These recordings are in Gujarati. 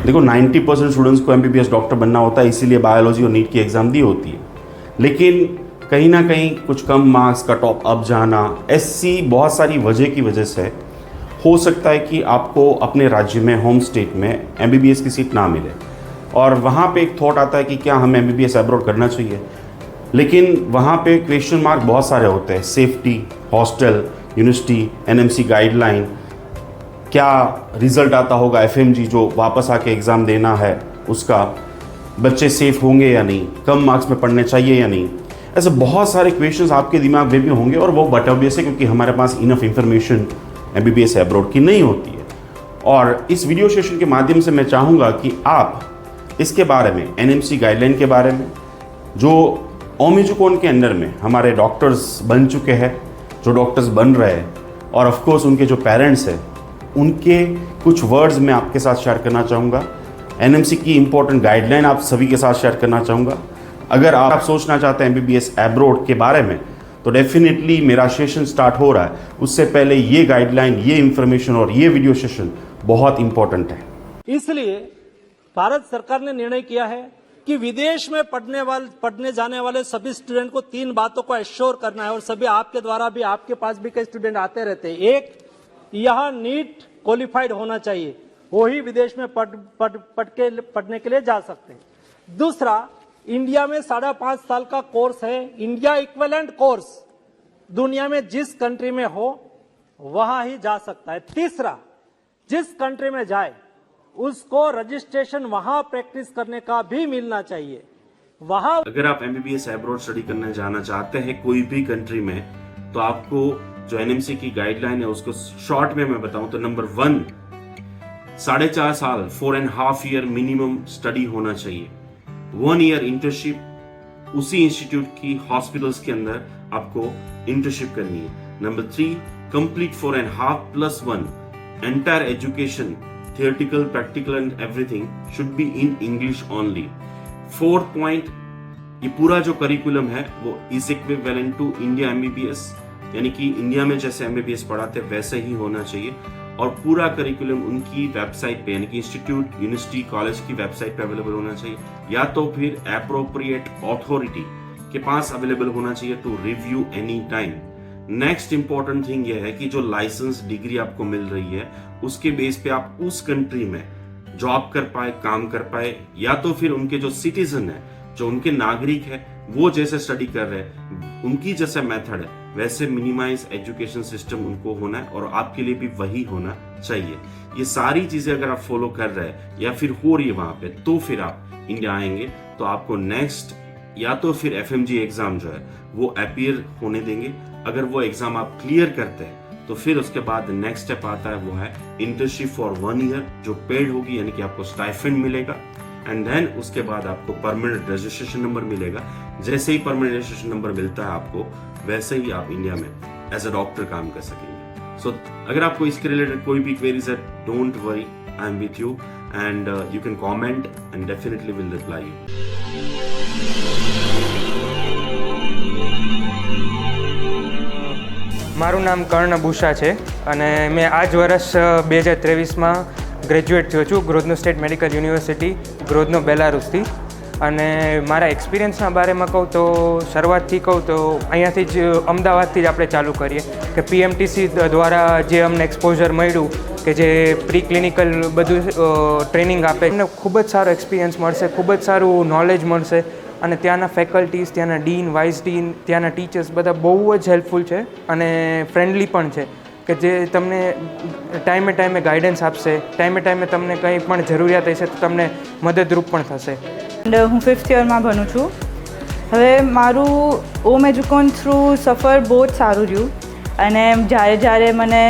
देखो 90% स्टूडेंट्स को एमबीबीएस डॉक्टर बनना होता है, इसीलिए बायोलॉजी और नीट की एग्ज़ाम दी होती है। लेकिन कहीं ना कहीं कुछ कम मार्क्स, कट ऑफ अप जाना, ऐसी बहुत सारी वजह की वजह से हो सकता है कि आपको अपने राज्य में, होम स्टेट में एमबीबीएस की सीट ना मिले। और वहाँ पे एक थॉट आता है कि क्या हमें एमबीबीएस अब्रॉड करना चाहिए। लेकिन वहाँ पे क्वेश्चन मार्क बहुत सारे होते हैं, safety, hostel, university, NMC guideline, क्या रिज़ल्ट आता होगा एफएमजी जो वापस आके एग्ज़ाम देना है उसका, बच्चे सेफ़ होंगे या नहीं, कम मार्क्स में पढ़ने चाहिए या नहीं। ऐसे बहुत सारे क्वेश्चंस आपके दिमाग में भी होंगे और वो बट ऑब्वियस है क्योंकि हमारे पास इनफ इंफॉर्मेशन एमबीबीएस अब्रॉड की नहीं होती है। और इस वीडियो सेशन के माध्यम से मैं चाहूँगा कि आप इसके बारे में, एनएमसी गाइडलाइन के बारे में, जो ओमिजुकोन के अंडर में हमारे डॉक्टर्स बन चुके हैं, जो डॉक्टर्स बन रहे हैं, और ऑफ कोर्स उनके जो पेरेंट्स हैं, उनके कुछ वर्ड्स मैं आपके साथ शेयर करना चाहूँगा। एनएमसी की इंपॉर्टेंट गाइडलाइन आप सभी के साथ शेयर करना चाहूँगा। अगर आप सोचना चाहते हैं एमबीबीएस अब्रॉड के बारे में तो डेफिनेटली मेरा सेशन स्टार्ट हो रहा है, उससे पहले ये गाइडलाइन, ये इंफॉर्मेशन और ये वीडियो सेशन बहुत इंपॉर्टेंट है। इसलिए भारत सरकार ने निर्णय किया है कि विदेश में पढ़ने जाने वाले सभी स्टूडेंट को 3 बातों को एश्योर करना है और सभी आपके द्वारा भी, आपके पास भी कई स्टूडेंट आते रहते हैं। एक, यहाँ नीट क्वालिफाइड होना चाहिए, वो ही विदेश में पढ़ने के लिए जा सकते हैं। दूसरा, इंडिया में 5.5 साल का कोर्स है, इंडिया इक्विवेलेंट कोर्स, दुनिया में जिस कंट्री में हो वहां ही जा सकता है। तीसरा, जिस कंट्री में जाए उसको रजिस्ट्रेशन वहां प्रैक्टिस करने का भी मिलना चाहिए। वहां अगर आप एमबीबीएस अब्रॉड स्टडी करना जाना चाहते हैं कोई भी कंट्री में, तो आपको जो एनएमसी की गाइडलाइन है उसको शॉर्ट में मैं बताऊं तो नंबर 1, 4.5 साल 4.5 ईयर मिनिमम स्टडी होना चाहिए। 1 ईयर इंटर्नशिप उसी इंस्टीट्यूट की हॉस्पिटल्स के अंदर आपको इंटर्नशिप करनी है। Number 3, complete 4.5 + 1 entire education, theoretical, practical and everything should be in English only. 4th point, ये पूरा जो करिकुलम है वो is equivalent to India MBBS, यानी कि इंडिया में जैसे एमबीबीएस पढ़ाते वैसे ही होना चाहिए। और पूरा करिकुलम उनकी वेबसाइट पे, यानी कि इंस्टीट्यूट, यूनिवर्सिटी, कॉलेज की वेबसाइट पे अवेलेबल होना चाहिए, या तो फिर एप्रोप्रिएट अथॉरिटी के पास अवेलेबल होना चाहिए to review any time. Next important thing यह है कि जो लाइसेंस डिग्री आपको मिल रही है उसके बेस पे आप उस कंट्री में जॉब कर पाए, काम कर पाए, या तो फिर उनके जो सिटीजन है, जो उनके नागरिक है, वो जैसे स्टडी कर रहे हैं, उनकी जैसे मेथड है वैसे मिनिमाइज एजुकेशन सिस्टम उनको होना है और आपके लिए भी वही होना चाहिए। ये सारी चीजें अगर आप फॉलो कर रहे हैं या फिर हो रही है वहां पे, तो फिर आप इंडिया आएंगे तो आपको नेक्स्ट या तो फिर एफएमजी एग्जाम जो है वो अपीयर होने देंगे। अगर वो एग्जाम आप क्लियर करते हैं तो फिर उसके बाद नेक्स्ट स्टेप आता है, वो है इंटर्नशिप फॉर 1 ईयर जो पेड होगी, यानी कि आपको स्टाइफेंड मिलेगा। एंड देन उसके बाद आपको परमानेंट रजिस्ट्रेशन नंबर मिलेगा। जैसे ही परमानेंट रजिस्ट्रेशन नंबर मिलता है आपको, वैसे ही आप इंडिया में एज अ डॉक्टर काम कर सकेंगे। सो अगर आपको इसके रिलेटेड कोई भी क्वेरीज है, don't worry, I am with you and you can comment and definitely will reply you. મારું નામ કર્ણ ભૂષા છે અને મેં આ જ વર્ષ 2023માં ગ્રેજ્યુએટ થયો છું ગ્રોધનો સ્ટેટ મેડિકલ યુનિવર્સિટી ગ્રોધનો બેલારુસથી। અને મારા એક્સપિરિયન્સના બારેમાં કહું તો શરૂઆતથી કહું તો અહીંયાથી જ અમદાવાદથી જ આપણે ચાલુ કરીએ કે પીએમટીસી દ્વારા જે અમને એક્સપોઝર મળ્યું કે જે પ્રી ક્લિનિકલ બધું ટ્રેનિંગ આપે, એમને ખૂબ જ સારો એક્સપિરિયન્સ મળશે, ખૂબ જ સારું નોલેજ મળશે। અને ત્યાંના ફેકલ્ટીઝ, ત્યાંના ડીન, વાઇસ ડીન, ત્યાંના ટીચર્સ બધા બહુ જ હેલ્પફુલ છે અને ફ્રેન્ડલી પણ છે કે જે તમને ટાઈમે ટાઈમે ગાઈડન્સ આપશે, ટાઈમે ટાઈમે તમને કંઈ પણ જરૂરિયાત હશે તો તમને મદદરૂપ પણ થશે। હું 5th યરમાં ભણું છું। હવે મારું ઓમેજુકોન થ્રુ સફર બહુ જ સારું રહ્યું અને જ્યારે મને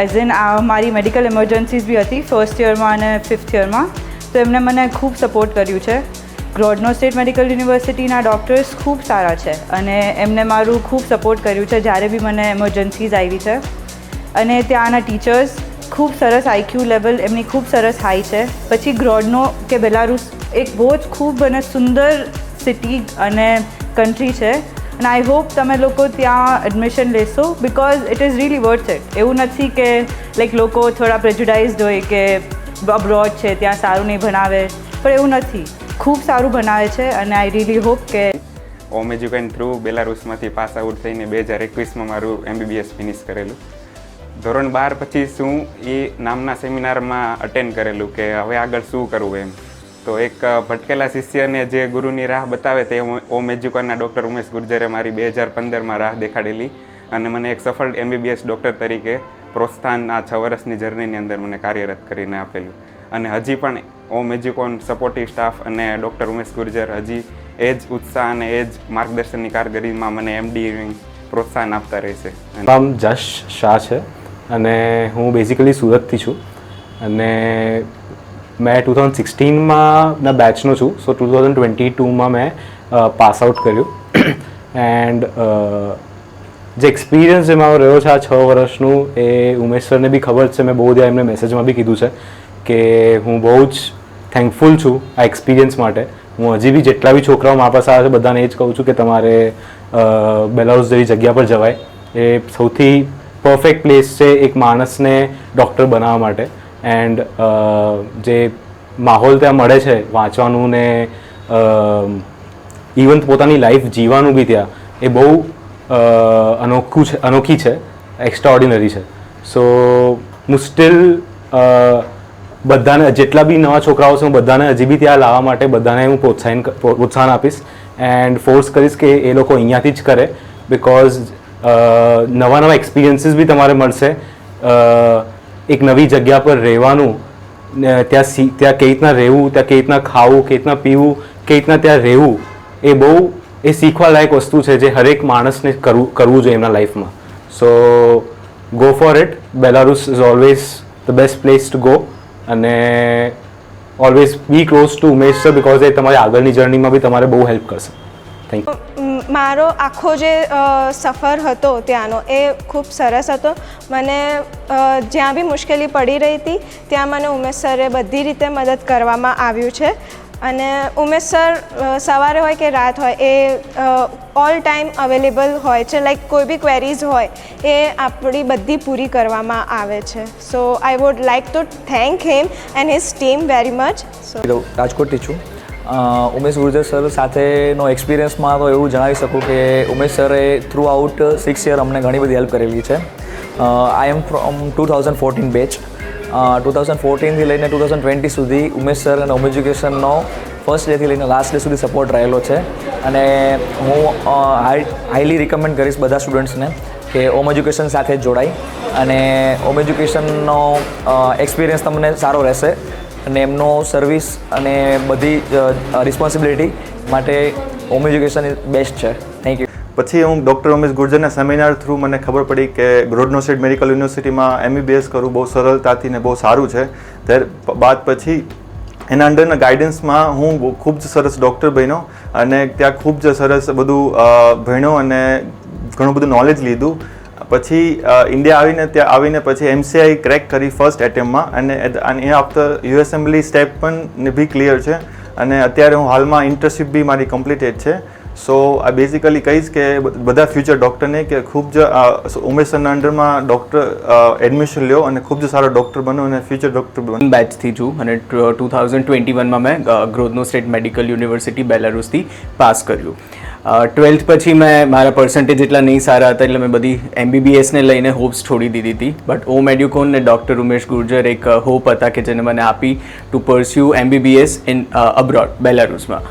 એઝ એન મારી મેડિકલ ઇમરજન્સીસ બી હતી 1st યરમાં અને 5th યરમાં, તો એમણે મને ખૂબ સપોર્ટ કર્યું છે। ગ્રોધનો સ્ટેટ મેડિકલ યુનિવર્સિટીના ડૉક્ટર્સ ખૂબ સારા છે અને એમને મારું ખૂબ સપોર્ટ કર્યું છે જ્યારે બી મને એમરજન્સીઝ આવી છે। અને ત્યાંના ટીચર્સ ખૂબ સરસ, આઈક્યુ લેવલ એમની ખૂબ સરસ હાઈ છે। પછી ગ્રોધનો કે બેલારુસ એક બહુ જ ખૂબ અને સુંદર સિટી અને કન્ટ્રી છે અને આઈ હોપ તમે લોકો ત્યાં એડમિશન લેશો because it is really worth it. એવું નથી કે લાઈક લોકો થોડા પ્રેજુડાઇઝડ હોય કે અબ્રોડ છે ત્યાં સારું નહીં ભણાવે, પણ એવું નથી, ખૂબ સારું ભણાવે છે અને આઈ રિયલી હોપ કે ઓમ એજ્યુકેશન થ્રુ બેલારુસમાંથી પાસ આઉટ થઈને 2021માં મારું MBBS ફિનિશ કરેલું. ધોરણ 12 પછી હું એ નામના સેમિનારમાં અટેન્ડ કરેલું કે હવે આગળ શું કરવું એમ. તો એક ભટકેલા શિષ્યને જે ગુરુની રાહ બતાવે તે ઓમ એજ્યુકેશનના ડૉક્ટર ઉમેશ ગુર્જરે મારી 2015માં રાહ દેખાડેલી અને મને એક સફળ MBBS ડૉક્ટર તરીકે પ્રોત્સાહન આ 6 વર્ષની જર્નીની અંદર મને કાર્યરત કરીને આપેલું. અને હજી પણ ઓમ એજ્યુકોન સપોર્ટિવ સ્ટાફ અને ડૉક્ટર ઉમેશ ગુર્જર હજી એ જ ઉત્સાહ અને એ જ માર્ગદર્શનની કારકિર્દીમાં મને MD પ્રોત્સાહન આપતા રહેશે. નામ જશ શાહ છે અને હું બેઝિકલી સુરતથી છું અને મેં 2016માં બેચનો છું. સો 2022માં મેં પાસ આઉટ કર્યું એન્ડ જે એક્સપિરિયન્સ જે મારો રહ્યો છે આ 6 વર્ષનું એ ઉમેશ સરને બી ખબર છે. મેં બહુ બધા એમને મેસેજમાં બી કીધું છે કે હું બહુ જ થેન્કફુલ છું આ એક્સપિરિયન્સ માટે. હું હજી બી જેટલા બી છોકરાઓ મારા પાસે આવે છે બધાને એ જ કહું છું કે તમારે બેલારુસ જેવી જગ્યા પર જવાય. એ સૌથી પરફેક્ટ પ્લેસ છે એક માણસને ડૉક્ટર બનાવવા માટે. એન્ડ જે માહોલ ત્યાં મળે છે વાંચવાનું ને ઇવન પોતાની લાઈફ જીવવાનું બી ત્યાં એ બહુ અનોખી છે, એક્સ્ટ્રાઓર્ડિનરી છે. સો હું સ્ટીલ બધાને જેટલા બી નવા છોકરાઓ છે હું બધાને હજી બી ત્યાં લાવવા માટે બધાને હું પ્રોત્સાહન આપીશ એન્ડ ફોર્સ કરીશ કે એ લોકો અહીંયાથી જ કરે. બિકોઝ નવા નવા એક્સપિરિયન્સીસ બી તમારે મળશે. એક નવી જગ્યા પર રહેવાનું, ત્યાં કઈ રીતના રહેવું, ત્યાં કઈ રીતના ખાવું, કઈ રીતના પીવું, કઈ રીતના ત્યાં રહેવું, એ બહુ એ શીખવા લાયક વસ્તુ છે જે હરેક માણસને કરવું જોઈએ એમના લાઈફમાં. So go for it. Belarus is always the best place to go અને always be close to Umesh sir because એ તમારી આગળની જર્નીમાં બી તમારે બહુ હેલ્પ કરશે. Thank you. મારો આખો જે સફર હતો ત્યાંનો એ ખૂબ સરસ હતો. મને જ્યાં બી મુશ્કેલી પડી રહી હતી ત્યાં મને ઉમેશ સરે બધી રીતે મદદ કરવામાં આવ્યું છે. અને ઉમેશ સર સવારે હોય કે રાત હોય એ ઓલ ટાઈમ અવેલેબલ હોય છે. લાઈક કોઈ બી ક્વેરીઝ હોય એ આપણી બધી પૂરી કરવામાં આવે છે. So I would like to thank him and his team very much. So રાજકોટથી છું. ઉમેશ ગુર્જર સર સાથેનો એક્સપિરિયન્સમાં તો એવું જણાવી શકું કે ઉમેશ સરે થ્રુ આઉટ 6 યર અમને ઘણી બધી હેલ્પ કરેલી છે. આઈ એમ ફ્રોમ 2014 બેચ. 2014થી લઈને 2020 સુધી ઉમેશ સર અને હોમ એજ્યુકેશનનો ફર્સ્ટ ડેથી લઈને લાસ્ટ ડે સુધી સપોર્ટ રહેલો છે. અને હું હાઈલી રિકમેન્ડ કરીશ બધા સ્ટુડન્ટ્સને કે હોમ એજ્યુકેશન સાથે જ જોડાય અને હોમ એજ્યુકેશનનો એક્સપિરિયન્સ તમને સારો રહેશે અને એમનો સર્વિસ અને બધી રિસ્પોન્સિબિલિટી માટે હોમ એજ્યુકેશન ઇઝ બેસ્ટ છે. Thank you. પછી હું ડૉક્ટર ઉમેશ ગુર્જરના સેમિનાર થ્રુ મને ખબર પડી કે ગ્રોડનો સ્ટેટ મેડિકલ યુનિવર્સિટીમાં MBBS કરવું બહુ સરળતાથી ને બહુ સારું છે. ત્યારબાદ પછી એના અંડરના ગાઈડન્સમાં હું ખૂબ જ સરસ ડૉક્ટર બન્યો અને ત્યાં ખૂબ જ સરસ બધું ભણ્યો અને ઘણું બધું નોલેજ લીધું. પછી ઇન્ડિયા ત્યાં આવીને પછી MCI ક્રેક કરી ફર્સ્ટ એટેમ્પમાં અને એ આફ્ટર યુએસએમ્બલી સ્ટેપ પણ બી ક્લિયર છે અને અત્યારે હું હાલમાં ઇન્ટર્નશીપ બી મારી કમ્પ્લીટેડ છે. સો આ બેઝિકલી કહીશ કે બધા ફ્યુચર ડૉક્ટરને કે ખૂબ જ ઉમેશ સરના અંડરમાં ડૉક્ટર એડમિશન લ્યો અને ખૂબ જ સારો ડૉક્ટર બનો અને ફ્યુચર ડૉક્ટર બનો. બેચથી છું અને 2021માં મેં ગ્રોધનો સ્ટેટ મેડિકલ યુનિવર્સિટી બેલારુસથી પાસ કર્યું. 12th પછી મેં મારા પર્સન્ટેજ એટલા નહીં સારા હતા એટલે મેં બધી MBBSને લઈને હોપ્સ છોડી દીધી હતી. બટ ઓમ એડ્યુકોન ને ડૉક્ટર ઉમેશ ગુર્જર એક હોપ હતા કે જેને મને આપી to pursue MBBS in abroad બેલારુસમાં.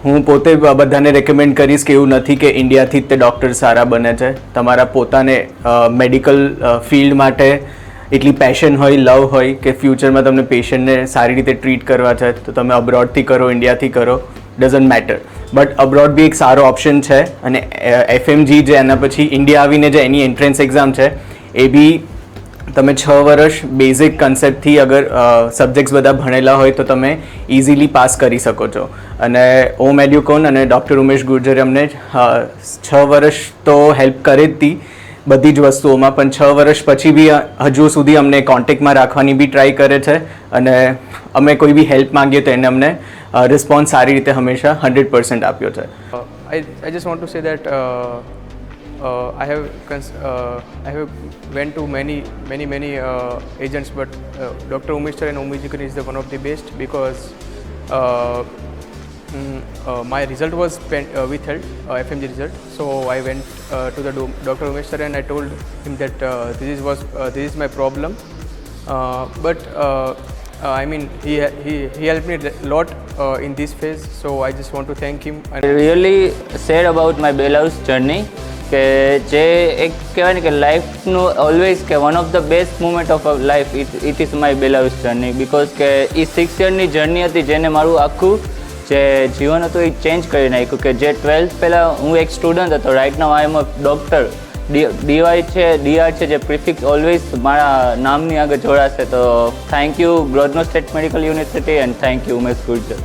હું પોતે બધાને રેકમેન્ડ કરીશ કે એવું નથી કે ઇન્ડિયાથી જ તે ડૉક્ટર સારા બને છે. તમારા પોતાને મેડિકલ ફિલ્ડ માટે એટલી પેશન હોય, લવ હોય કે ફ્યુચરમાં તમને પેશન્ટને સારી રીતે ટ્રીટ કરવા છે તો તમે અબ્રોડથી કરો, ઇન્ડિયાથી કરો, ડઝન્ટ મેટર. બટ અબ્રોડ બી એક સારો ઓપ્શન છે અને FMG જે એના પછી ઇન્ડિયા આવીને જે એની એન્ટ્રન્સ એક્ઝામ છે એ બી તમે 6 વર્ષ બેઝિક કન્સેપ્ટથી અગર સબ્જેક્ટ્સ બધા ભણેલા હોય તો તમે ઇઝીલી પાસ કરી શકો છો. અને ઓમ એડ્યુકોન અને ડૉક્ટર ઉમેશ ગુર્જરે અમને 6 વર્ષ તો હેલ્પ કરી જ હતી બધી જ વસ્તુઓમાં, પણ 6 વર્ષ પછી બી હજુ સુધી અમને કોન્ટેક્ટમાં રાખવાની બી ટ્રાય કરે છે અને અમે કોઈ બી હેલ્પ માંગીએ તો એને અમને રિસ્પોન્સ સારી રીતે હંમેશા 100% આપ્યો છે. I just want to say that I have went to many agents, but Dr. Umesh sir and Umesh is the one of the best because my result was withheld, FMG result. So I went to the Dr. Umesh sir and I told him that this is my problem. I mean, he helped me a lot in this phase. So I just want to thank him. I really sad about my Belarus journey. કે જે એક કહેવાય ને કે લાઈફનું ઓલવેઝ કે one of the best moment of life it is my Belarus journey because કે એ 6 યરની જર્ની હતી જેને મારું આખું જે જીવન હતું એ ચેન્જ કરી નાખ્યું કે જે 12th પહેલાં હું એક સ્ટુડન્ટ હતો right now I am a doctor DR છે જે પ્રિફિક્સ ઓલવેઝ મારા નામની આગળ જોડાશે તો thank you Grodno state medical university and thank you Umesh Gurjar.